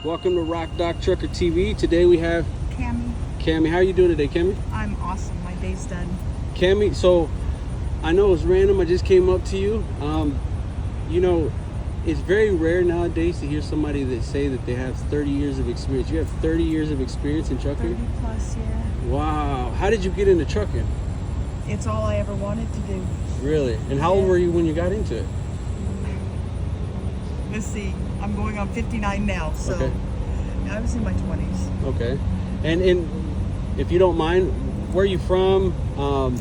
Welcome to Rock Doc Trucker TV. Today we have Camy. Camy. How are you doing today, Camy? I'm awesome. My day's done. Camy, so I know it's random. I just came up to you. You know, it's very rare nowadays to hear somebody that say that they have 30 years of experience. You have 30 years of experience in trucking? 30 plus, yeah. Wow. How did you get into trucking? It's all I ever wanted to do. Really? And how old were you when you got into it? Let's see. I'm going on 59 now, so Okay. I was in my 20s. Okay. And if you don't mind, where are you from? I'm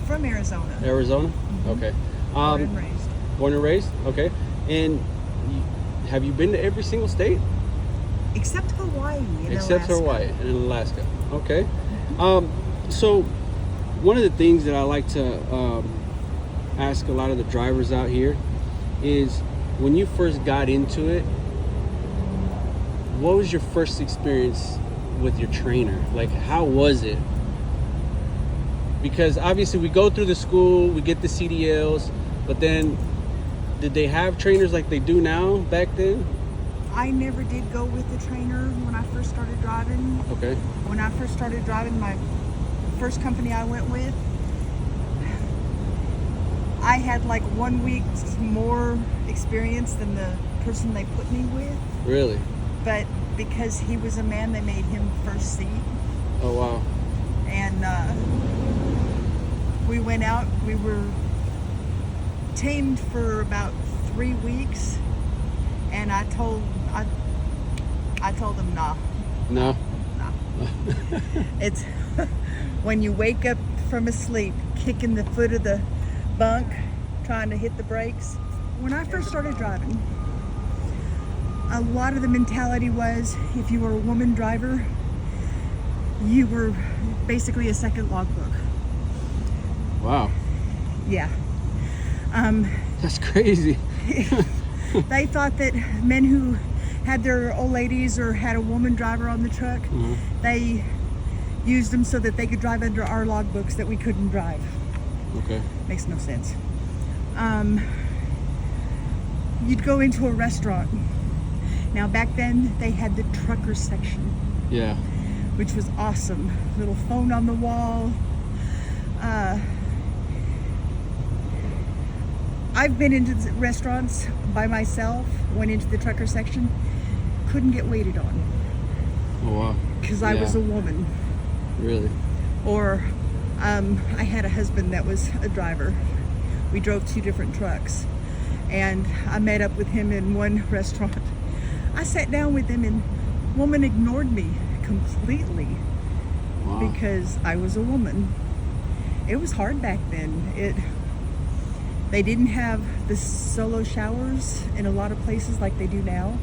from Arizona. Arizona? Mm-hmm. Okay. Born and raised. Born and raised? Okay. And have you been to every single state? Except Hawaii and Except Alaska. Hawaii and Alaska. Okay. So one of the things that I like to ask a lot of the drivers out here is, when you first got into it, what was your first experience with your trainer? Like, how was it? Because obviously we go through the school, we get the CDLs, but then did they have trainers like they do now back then? I never did go with the trainer when I first started driving. Okay. When I first started driving, my first company I went with, I had like 1 week more experience than the person they put me with. Really? But because he was a man, they made him first seat. Oh, wow. And we went out. We were tamed for about 3 weeks, and I told them, nah. No? It's when you wake up from a sleep, kicking the foot of the bunk, trying to hit the brakes. When I first started driving, a lot of the mentality was, if you were a woman driver, you were basically a second logbook. Wow. Yeah. That's crazy. They thought that men who had their old ladies or had a woman driver on the truck, Mm-hmm. they used them so that they could drive under our logbooks that we couldn't drive. Okay. Makes no sense. You'd go into a restaurant. Now back then they had the trucker section, Yeah. which was awesome. Little phone on the wall. I've been into the restaurants by myself, went into the trucker section, couldn't get waited on Oh, wow. because I was a woman. Really? Or I had a husband that was a driver. We drove 2 different trucks, and I met up with him in one restaurant. I sat down with him, and woman ignored me completely. Wow. Because I was a woman. It was hard back then. They didn't have the solo showers in a lot of places like they do now.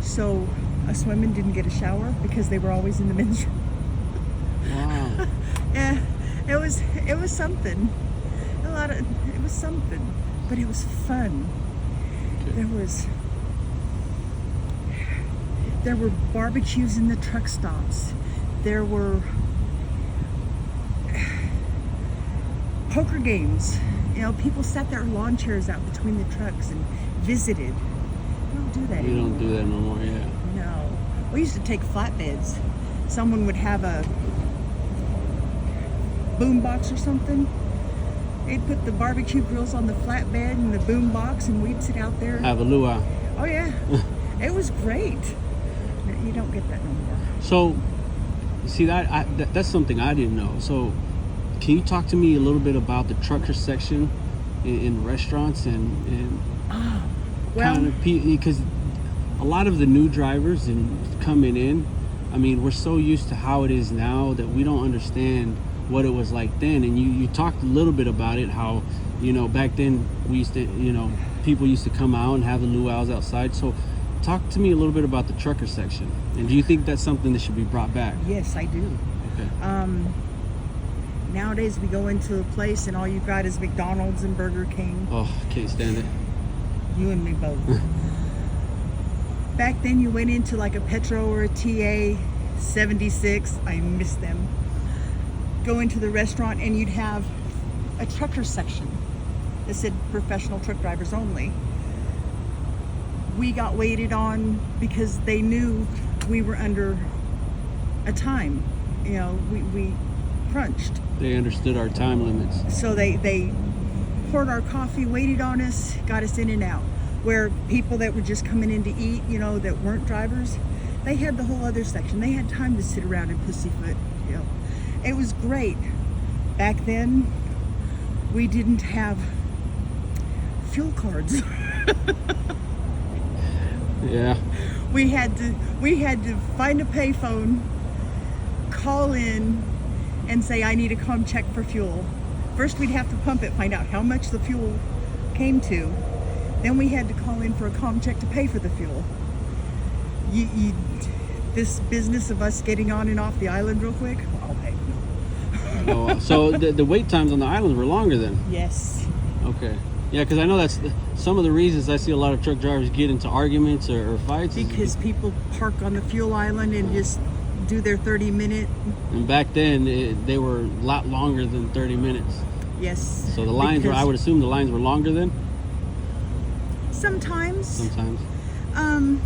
So us women didn't get a shower because they were always in the men's room. Wow. Yeah, it was something. It was something, but it was fun. Okay. There were barbecues in the truck stops. There were poker games. You know, people sat their lawn chairs out between the trucks and visited. We don't do that You anymore. don't do that no more, yeah. No. We used to take flatbeds. Someone would have a boom box or something. They'd put the barbecue grills on the flatbed and the boom box, and we'd sit out there. Have a luau. Oh yeah. It was great. You don't get that no more. So, see, that's something I didn't know. So, can you talk to me a little bit about the trucker section in restaurants and Well, kind of, because a lot of the new drivers and coming in, I mean, we're so used to how it is now that we don't understand what it was like then. And you talked a little bit about it, how, you know, back then we used to, you know, people used to come out and have the luau's outside. So talk to me a little bit about the trucker section. And do you think that's something that should be brought back? yes, I do. Okay. Nowadays we go into a place and all you've got is McDonald's and Burger King. Oh, I can't stand it. You and me both. Back then you went into like a Petro or a TA 76. I miss them. Go into the restaurant and you'd have a trucker section. that said professional truck drivers only. We got waited on because they knew we were under a time. You know, we crunched. They understood our time limits. So they poured our coffee, waited on us, got us in and out. Where people that were just coming in to eat, you know, that weren't drivers, they had the whole other section. They had time to sit around and pussyfoot. You know, it was great. Back then, we didn't have fuel cards. Yeah. We had to find a payphone, call in, and say, I need a com check for fuel. First, we'd have to pump it, find out how much the fuel came to. Then we had to call in for a com check to pay for the fuel. This business of us getting on and off the island real quick, I'll pay. Oh, so the wait times on the islands were longer then? Yes. Okay. Yeah, because I know that's some of the reasons I see a lot of truck drivers get into arguments or fights. Because people park on the fuel island and just do their 30-minute. And back then, they were a lot longer than 30 minutes. Yes. So the lines were, I would assume the lines were longer then? Sometimes. Sometimes. Kind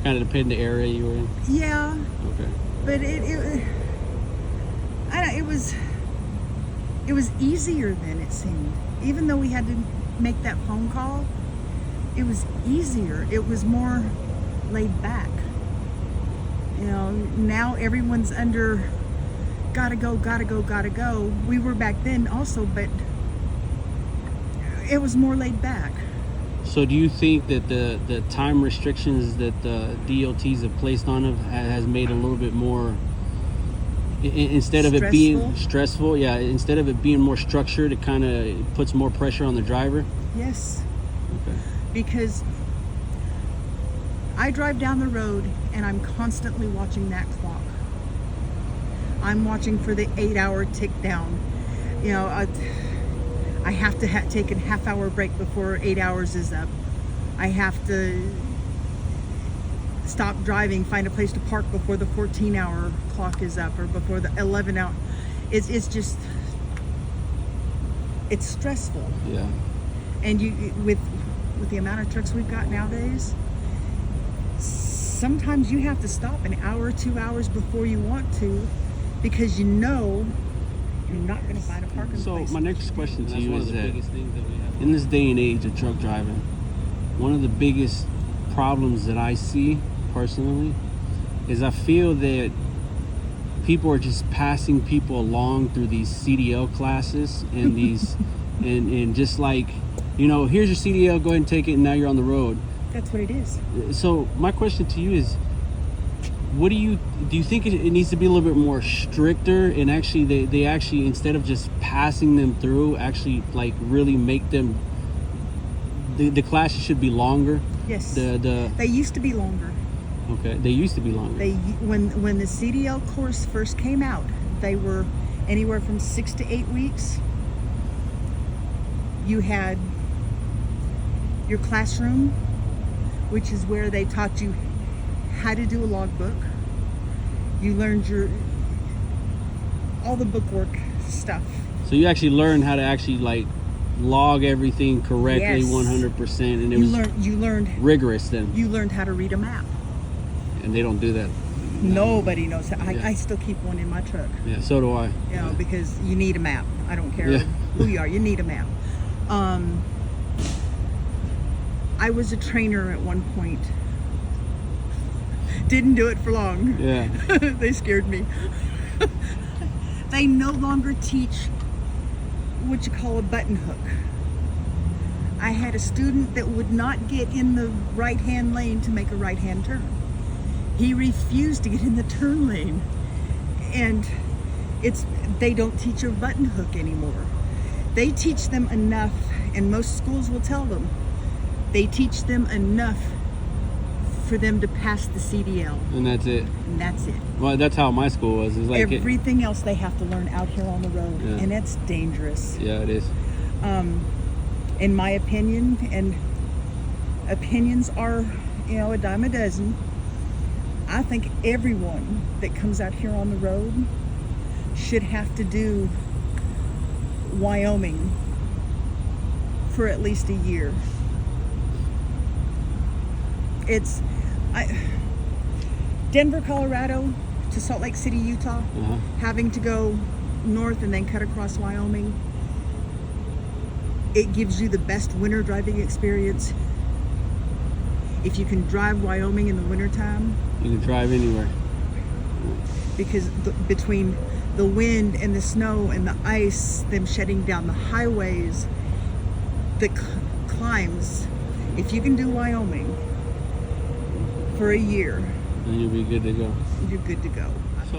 of depend the area you were in? Yeah. Okay. But it was easier then, it seemed. Even though we had to make that phone call, it was easier. It was more laid back. You know, now everyone's under gotta go. We were back then also, but it was more laid back. So do you think that the time restrictions that the DOTs have placed on them has made it a little bit more, instead of it being stressful, yeah, instead of it being more structured, it kind of puts more pressure on the driver? Yes. Okay. Because I drive down the road and I'm constantly watching that clock. I'm watching for the 8-hour tick down. You know, I have to take a half-hour break before 8 hours is up. I have to stop driving, find a place to park before the 14-hour clock is up, or before the 11-hour. It's just, it's stressful. Yeah. And with the amount of trucks we've got nowadays, sometimes you have to stop an hour, 2 hours before you want to, because you know you're not going to find a parking place. So my next question to you is that in this day and age of truck driving, one of the biggest problems that I see personally is I feel that people are just passing people along through these CDL classes and these and just like, you know, here's your CDL, go ahead and take it, and now you're on the road. That's what it is. So my question to you is, what do you think it needs to be a little bit more stricter, and actually they actually, instead of just passing them through, actually like really make them, the classes should be longer? Yes. They used to be longer. Okay, they used to be longer. When the CDL course first came out, they were anywhere from 6 to 8 weeks. You had your classroom, which is where they taught you how to do a logbook. You learned all the bookwork stuff. So you actually learned how to actually like log everything correctly, yes. 100%, and you learned rigorous then. You learned how to read a map. And they don't do that. Nobody knows how. I still keep one in my truck. Yeah, so do I. You know, because you need a map. I don't care who you are. You need a map. I was a trainer at one point. Didn't do it for long. Yeah. They scared me. They no longer teach what you call a button hook. I had a student that would not get in the right-hand lane to make a right-hand turn. He refused to get in the turn lane. And they don't teach a button hook anymore. They teach them enough, and most schools will tell them, they teach them enough for them to pass the CDL. And that's it. And that's it. Well, that's how my school was. It's like everything else they have to learn out here on the road, yeah. And it's dangerous. Yeah, it is. In my opinion, and opinions are, you know, a dime a dozen. I think everyone that comes out here on the road should have to do Wyoming for at least a year. It's Denver, Colorado to Salt Lake City, Utah, having to go north and then cut across Wyoming. It gives you the best winter driving experience. If you can drive Wyoming in the wintertime, You can drive anywhere. because between the wind and the snow and the ice, them shutting down the highways, the climbs, if you can do Wyoming for a year, And you'll be good to go. you're good to go.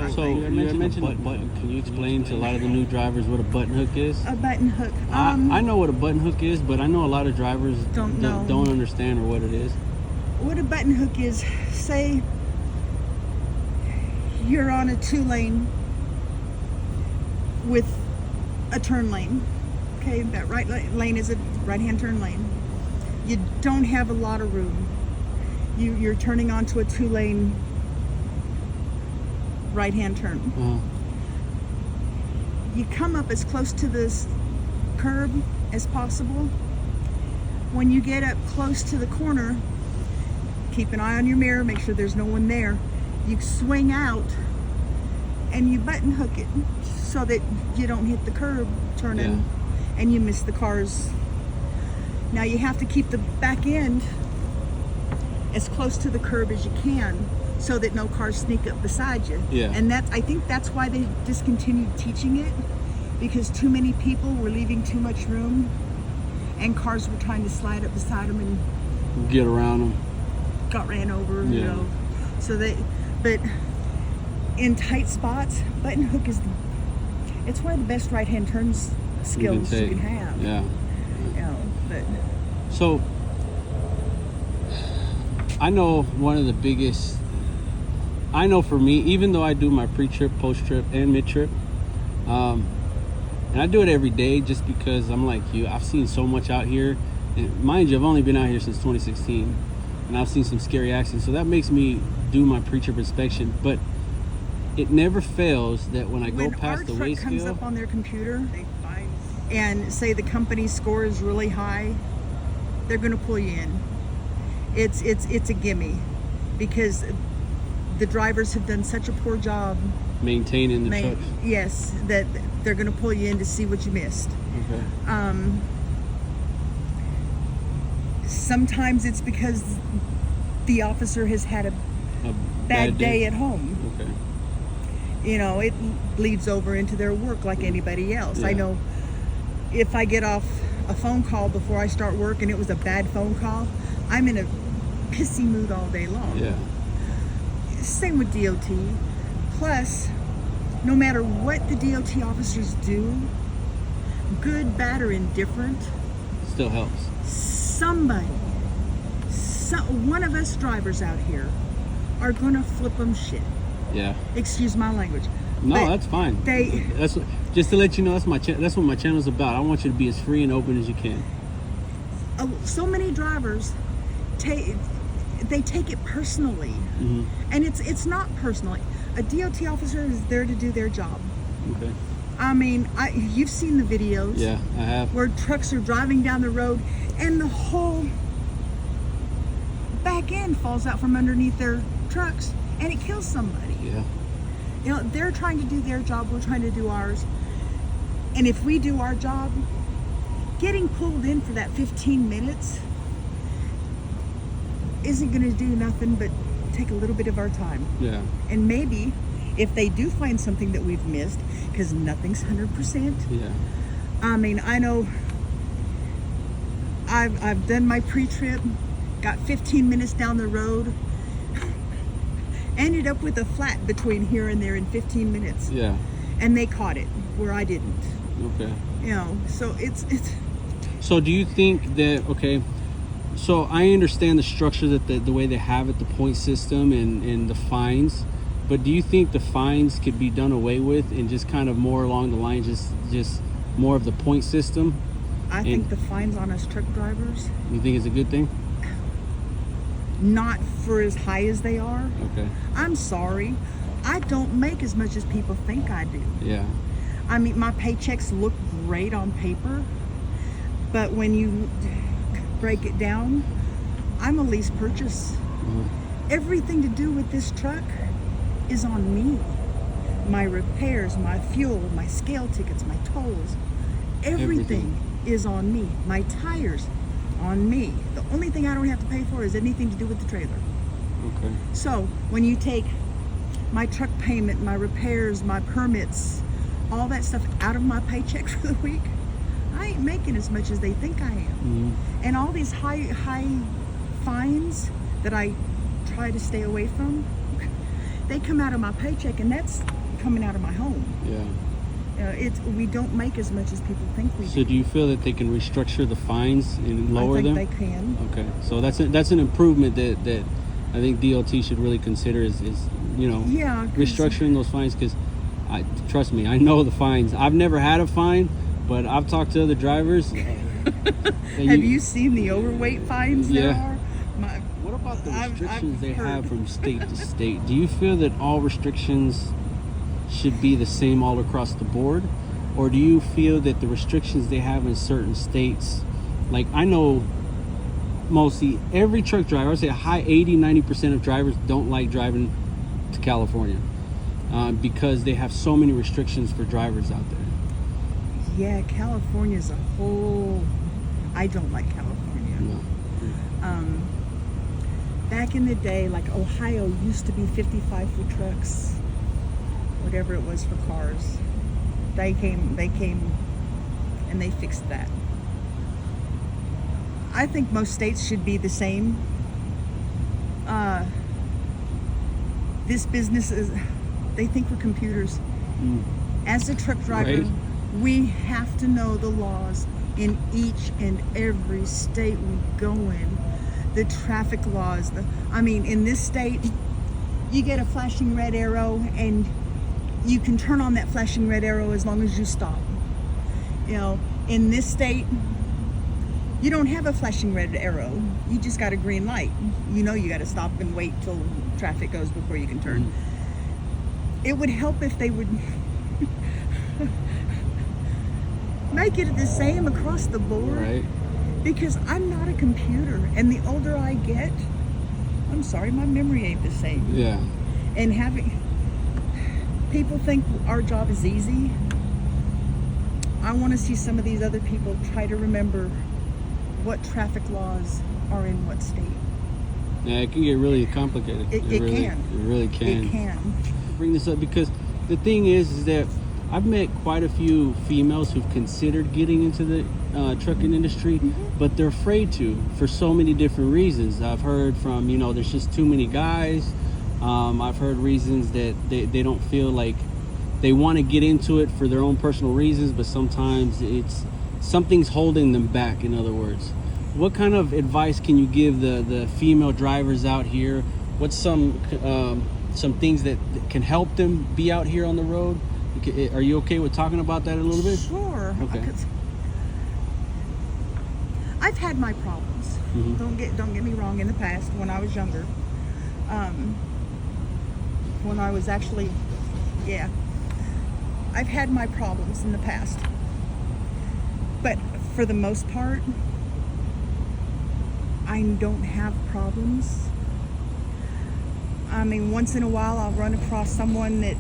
So you had mentioned a button. Can you explain to a lot of the new drivers what a button hook is? A button hook. I know what a button hook is, but I know a lot of drivers Don't know. don't understand or what it is. What a button hook is, say you're on a 2-lane with a turn lane. Okay, that right lane is a right-hand turn lane. You don't have a lot of room. You're turning onto a 2-lane right-hand turn. You come up as close to this curb as possible. When you get up close to the corner, keep an eye on your mirror, make sure there's no one there. You swing out and you button hook it so that you don't hit the curb turning and you miss the cars. Now you have to keep the back end as close to the curb as you can so that no cars sneak up beside you. Yeah. And I think that's why they discontinued teaching it, because too many people were leaving too much room and cars were trying to slide up beside them and Get around them. got ran over, you know. So but in tight spots, button hook it's one of the best right-hand turns skills you can have. Yeah. You know, but So I know one of the biggest, I know for me, even though I do my pre-trip, post-trip, and mid-trip, and I do it every day just because I'm like you, I've seen so much out here. And mind you, I've only been out here since 2016, and I've seen some scary accidents. So that makes me do my pre-trip inspection. But it never fails that when I go past the weigh comes scale, up on their computer and say the company score is really high, they're going to pull you in. It's a gimme, because the drivers have done such a poor job maintaining the trucks. Yes, that they're going to pull you in to see what you missed. Okay. Sometimes it's because the officer has had a bad day at home. Okay. You know, it bleeds over into their work like anybody else. I Yeah. know if I get off a phone call before I start work and it was a bad phone call, I'm in a pissy mood all day long. Yeah. Same with DOT. Plus, no matter what the DOT officers do, good, bad, or indifferent, Still helps. somebody, one of us drivers out here are gonna flip them shit. Yeah. Excuse my language. No, But that's fine. That's just to let you know that's that's what my channel's about. I want you to be as free and open as you can. So many drivers take it personally, and it's not personally. A DOT officer is there to do their job. Okay. I mean, you've seen the videos. Yeah, I have. Where trucks are driving down the road and the whole back end falls out from underneath their trucks and it kills somebody. Yeah. You know, they're trying to do their job, we're trying to do ours. And if we do our job, getting pulled in for that 15 minutes isn't going to do nothing but take a little bit of our time. Yeah. And maybe if they do find something that we've missed, because nothing's 100%. Yeah. I mean, I know I've done my pre-trip, got 15 minutes down the road, ended up with a flat between here and there in 15 minutes. Yeah. And they caught it where I didn't. Okay. You know, so it's So do you think that, okay, so I understand the structure that the way they have it, the point system and the fines, but do you think the fines could be done away with and just kind of more along the lines, just more of the point system? I think the fines on us truck drivers, You think it's a good thing? not for as high as they are. Okay. I'm sorry. I don't make as much as people think I do. Yeah. I mean, my paychecks look great on paper, But when you break it down, I'm a lease purchase. Everything to do with this truck is on me. My repairs, my fuel, my scale tickets, my tolls, everything is on me. My tires, on me. The only thing I don't have to pay for is anything to do with the trailer. Okay. So when you take my truck payment, my repairs, my permits, all that stuff out of my paycheck for the week, I ain't making as much as they think I am. And all these high fines that I try to stay away from, they come out of my paycheck, and that's coming out of my home. Yeah. We don't make as much as people think we do. So do you feel that they can restructure the fines and lower them? I think they can. Okay. So that's an improvement that I think DOT should really consider is Yeah, 'cause restructuring those fines, because trust me, I know the fines. I've never had a fine, but I've talked to other drivers. Have you seen the overweight fines there Yeah. are? What about the restrictions I've they heard. have from state to state? Do you feel that all restrictions should be the same all across the board? Or do you feel that the restrictions they have in certain states, like I know mostly every truck driver, I would say a high 80-90% of drivers don't like driving to California because they have so many restrictions for drivers out there. Yeah, California's a whole. I don't like California. No. Back in the day, like Ohio used to be 55 for trucks, whatever it was for cars. They came, and they fixed that. I think most states should be the same. This business is, they think we're computers. As a truck driver, Right. we have to know the laws in each and every state we go in. The traffic laws. In this state, you get a flashing red arrow, and you can turn on that flashing red arrow as long as you stop. In this state, you don't have a flashing red arrow. You just got a green light. You got to stop and wait till traffic goes before you can turn. It would help if they would make it the same across the board. Right. Because I'm not a computer, and the older I get, I'm sorry, my memory ain't the same. Yeah. And people think our job is easy. I want to see some of these other people try to remember what traffic laws are in what state. Yeah, it can get really complicated. It really, can. It really can. It can. Bring this up because the thing is that I've met quite a few females who've considered getting into the trucking industry, but they're afraid to for so many different reasons. I've heard from, there's just too many guys. I've heard reasons that they don't feel like they want to get into it for their own personal reasons, but sometimes something's holding them back, in other words. What kind of advice can you give the female drivers out here? What's some things that can help them be out here on the road? Are you okay with talking about that a little bit? Sure. Okay. I've had my problems. Don't get me wrong. In the past, when I was younger, when I was actually, I've had my problems in the past. But for the most part, I don't have problems. Once in a while, I'll run across someone that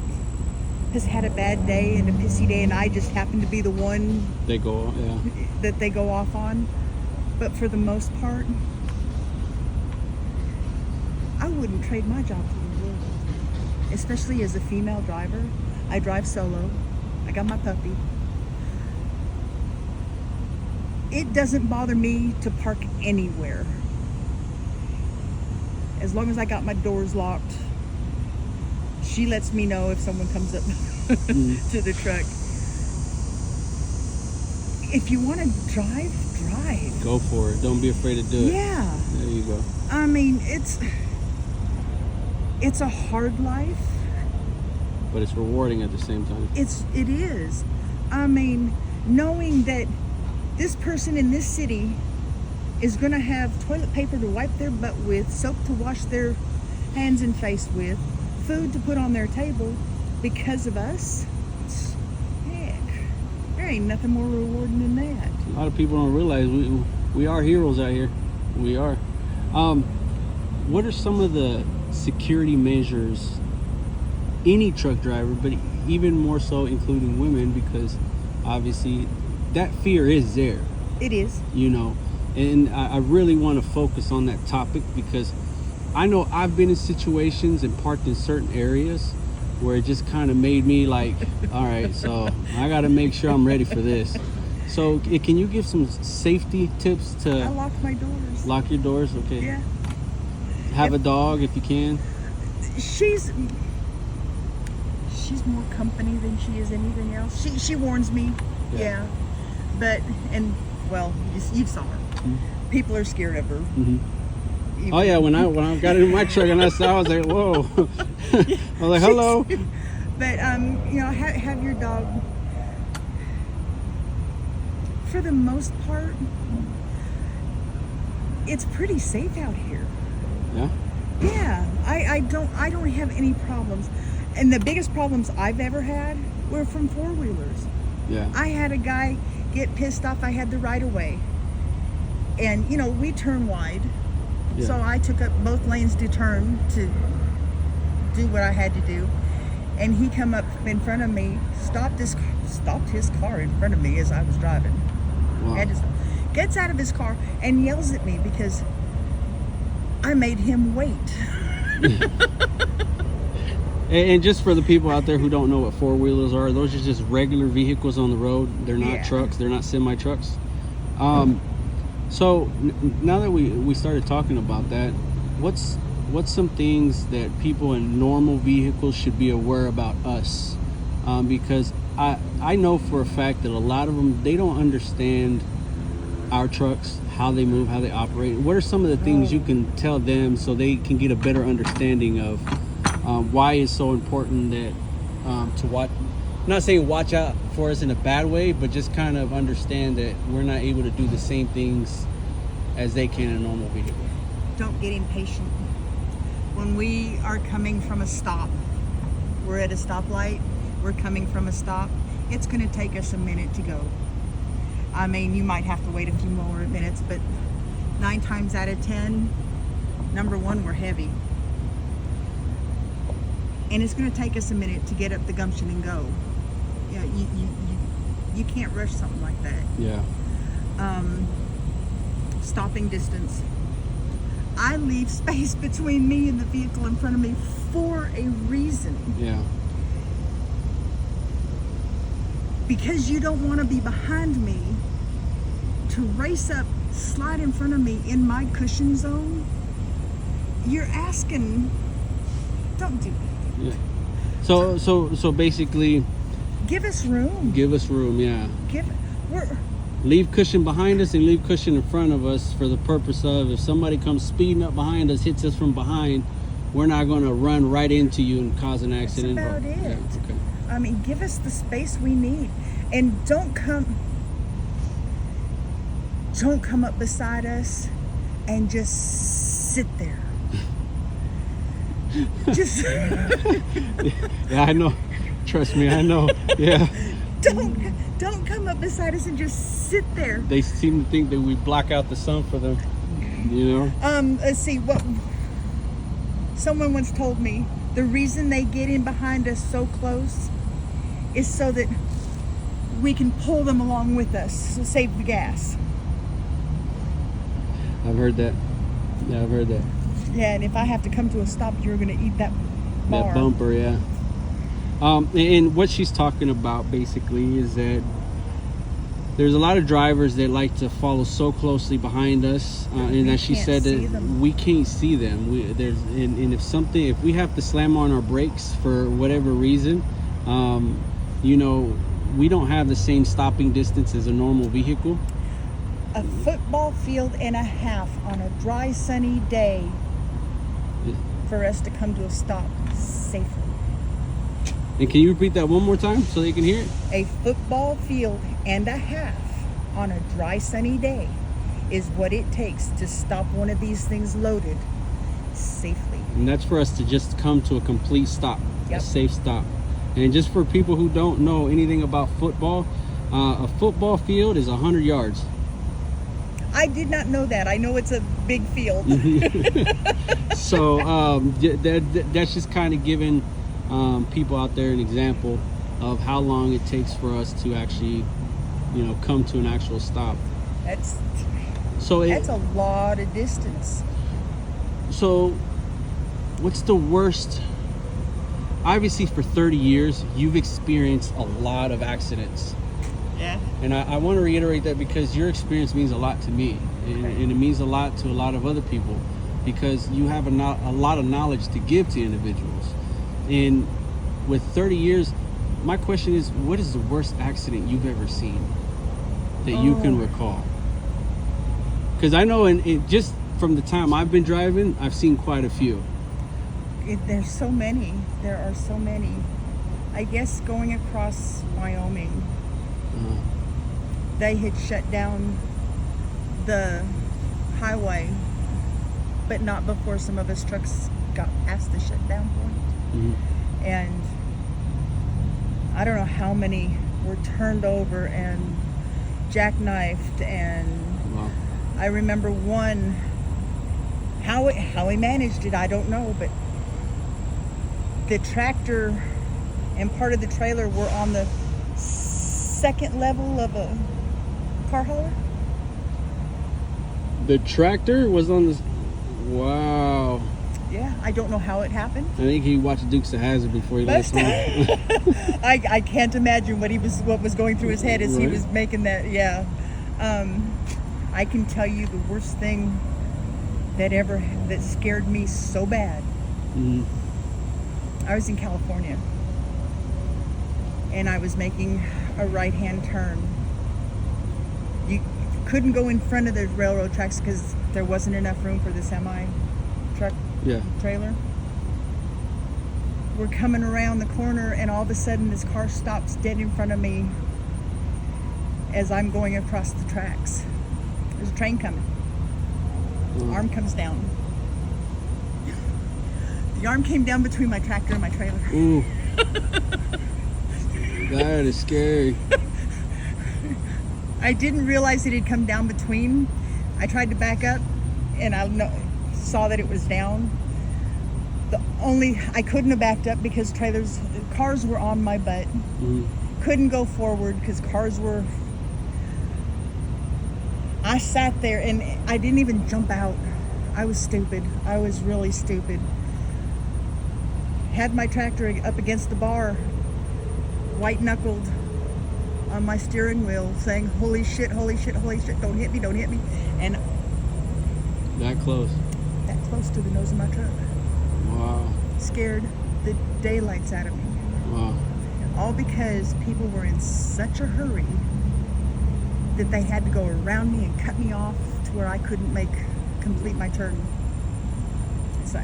has had a bad day and a pissy day, and I just happen to be the one that they go off on. But for the most part, I wouldn't trade my job for the world. Especially as a female driver. I drive solo. I got my puppy. It doesn't bother me to park anywhere. As long as I got my doors locked. She lets me know if someone comes up to the truck. If you want to drive. Go for it. Don't be afraid to do it. Yeah. There you go. It's a hard life. But it's rewarding at the same time. It is. Knowing that this person in this city is going to have toilet paper to wipe their butt with, soap to wash their hands and face with, food to put on their table because of us. Heck, There ain't nothing more rewarding than that. A lot of people don't realize we are heroes out here. We are. What are some of the security measures any truck driver, but even more so including women, because obviously that fear is there, It is. you know, and I really want to focus on that topic because I know I've been in situations and parked in certain areas where it just kind of made me like, all right, so I got to make sure I'm ready for this. So can you give some safety tips I to lock my doors. lock your doors? Okay. Yeah. Have a dog if you can. She's more company than she is anything else. She warns me. Yeah. Yeah. But, and, well, you saw her. Mm-hmm. People are scared of her. Mm-hmm. Even- Oh yeah, when I got in my truck and I saw, I was like, whoa. I was like, hello. But you know, have your dog. For the most part, it's pretty safe out here. Yeah. Yeah, I don't have any problems, and the biggest problems I've ever had were from four-wheelers. Yeah. I had a guy get pissed off. I had the right of way, and you know we turn wide. Yeah. So I took up both lanes to turn to do what I had to do. And he come up in front of me, stopped his car in front of me as I was driving. Wow. Had to stop. Gets out of his car and yells at me because I made him wait. And just for the people out there who don't know what four-wheelers are, those are just regular vehicles on the road. They're not Yeah. trucks. They're not semi-trucks. So now that we started talking about that, what's some things that people in normal vehicles should be aware about us? Because I know for a fact that a lot of them, they don't understand our trucks, how they move, how they operate. What are some of the things you can tell them so they can get a better understanding of why it's so important that to watch? I'm not saying watch out for us in a bad way, but just kind of understand that we're not able to do the same things as they can in a normal vehicle. Don't get impatient. When we are coming from a stop, we're at a stoplight, we're coming from a stop, it's going to take us a minute to go. I mean, you might have to wait a few more minutes, but 9 times out of 10, number one, we're heavy. And it's going to take us a minute to get up the gumption and go. Yeah, you can't rush something like that. Yeah. Stopping distance. I leave space between me and the vehicle in front of me for a reason. Yeah. Because you don't want to be behind me to race up, slide in front of me in my cushion zone. You're asking, don't do that. Yeah. So basically, Give us room. give us room. Yeah. We're Leave cushion behind us and leave cushion in front of us for the purpose of if somebody comes speeding up behind us, hits us from behind, we're not going to run right into you and cause an accident. That's about it. Yeah, okay. I mean, give us the space we need, and don't come up beside us and just sit there. Just Yeah, I know. Trust me, I know. Yeah. don't come up beside us and just sit there. They seem to think that we block out the sun for them. You know? Let's see what someone once told me. The reason they get in behind us so close is so that we can pull them along with us to save the gas. I've heard that. Yeah, I've heard that. Yeah, and if I have to come to a stop, you're going to eat that bar. That bumper, yeah. And what she's talking about basically is that there's a lot of drivers that like to follow so closely behind us, and as she can't said, see that them. we can't see them. And if we have to slam on our brakes for whatever reason, you know, we don't have the same stopping distance as a normal vehicle. A football field and a half on a dry, sunny day for us to come to a stop safely. And can you repeat that one more time so they can hear it? A football field and a half on a dry, sunny day is what it takes to stop one of these things loaded safely. And that's for us to just come to a complete stop, Yep. a safe stop. And just for people who don't know anything about football, A football field is 100 yards. I did not know that. I know it's a big field. So that's just kind of giving people out there an example of how long it takes for us to actually, come to an actual stop. That's So a lot of distance. So what's the worst? Obviously, for 30 years, you've experienced a lot of accidents. Yeah. And I want to reiterate that because your experience means a lot to me. And it means a lot to a lot of other people because you have a lot of knowledge to give to individuals. And with 30 years, my question is, what is the worst accident you've ever seen that you can recall? Because I know just from the time I've been driving, I've seen quite a few. There's so many. There are so many. I guess going across Wyoming, they had shut down the highway, but not before some of us trucks got past the shutdown point. And I don't know how many were turned over and jackknifed, and Wow. I remember one, how he managed it, I don't know, but the tractor and part of the trailer were on the second level of a car hauler. The tractor was on this. Wow. Yeah, I don't know how it happened. I think he watched Dukes of Hazzard before he left home. I can't imagine what was going through his head as he Right. was making that. Yeah, I can tell you the worst thing that scared me so bad. I was in California, and I was making a right-hand turn. You couldn't go in front of the railroad tracks because there wasn't enough room for the semi-truck Yeah. trailer. We're coming around the corner, and all of a sudden this car stops dead in front of me as I'm going across the tracks. There's a train coming. Arm comes down. The arm came down between my tractor and my trailer. Ooh. That is scary. I didn't realize it had come down between. I tried to back up, and saw that it was down. I couldn't have backed up because cars were on my butt. Couldn't go forward because cars were. I sat there and I didn't even jump out. I was stupid. I was really stupid. Had my tractor up against the bar, white knuckled on my steering wheel, saying, "Holy shit, holy shit, holy shit, don't hit me, don't hit me." And That close. that close to the nose of my truck. Wow. Scared the daylights out of me. Wow. All because people were in such a hurry that they had to go around me and cut me off to where I couldn't complete my turn. So,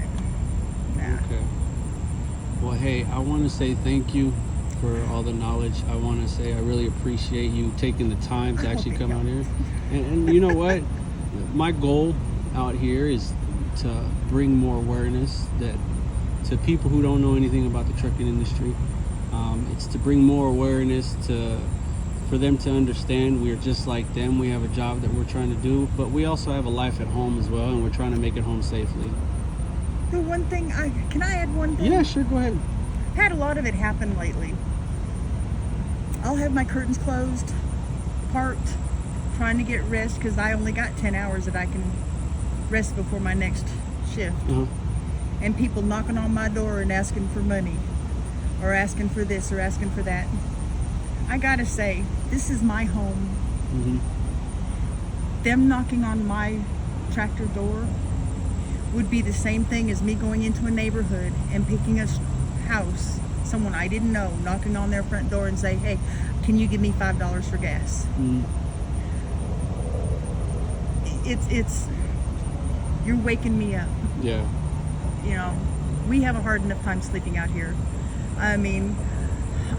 nah. Okay. Well, hey, I want to say thank you for all the knowledge. I want to say I really appreciate you taking the time to actually come out here. And you know what? My goal out here is to bring more awareness to people who don't know anything about the trucking industry. It's to bring more awareness for them to understand we're just like them. We have a job that we're trying to do, but we also have a life at home as well, and we're trying to make it home safely. The one thing can I add one thing? Yeah, sure, go ahead. Had a lot of it happen lately. I'll have my curtains closed, parked, trying to get rest because I only got 10 hours that I can rest before my next shift. And people knocking on my door and asking for money or asking for this or asking for that. I gotta say, this is my home. Them knocking on my tractor door would be the same thing as me going into a neighborhood and picking a house, someone I didn't know, knocking on their front door and say, "Hey, can you give me $5 for gas?" It's you're waking me up. Yeah. You know, we have a hard enough time sleeping out here. I mean,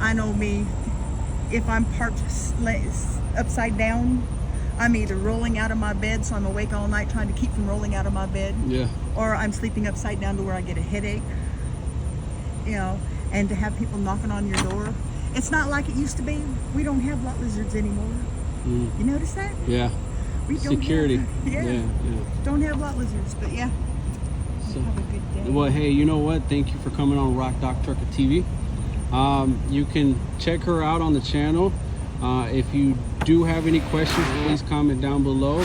I know me, if I'm parked upside down, I'm either rolling out of my bed, so I'm awake all night trying to keep from rolling out of my bed. Yeah. Or I'm sleeping upside down to where I get a headache. You know, and to have people knocking on your door. It's not like it used to be. We don't have lot lizards anymore. You notice that? Yeah. We don't Security. Have, yeah. Don't have lot lizards, but yeah. So, have a good day. well, hey, you know what? Thank you for coming on Rock Doc Trucker TV. You can check her out on the channel. If you do have any questions, please comment down below.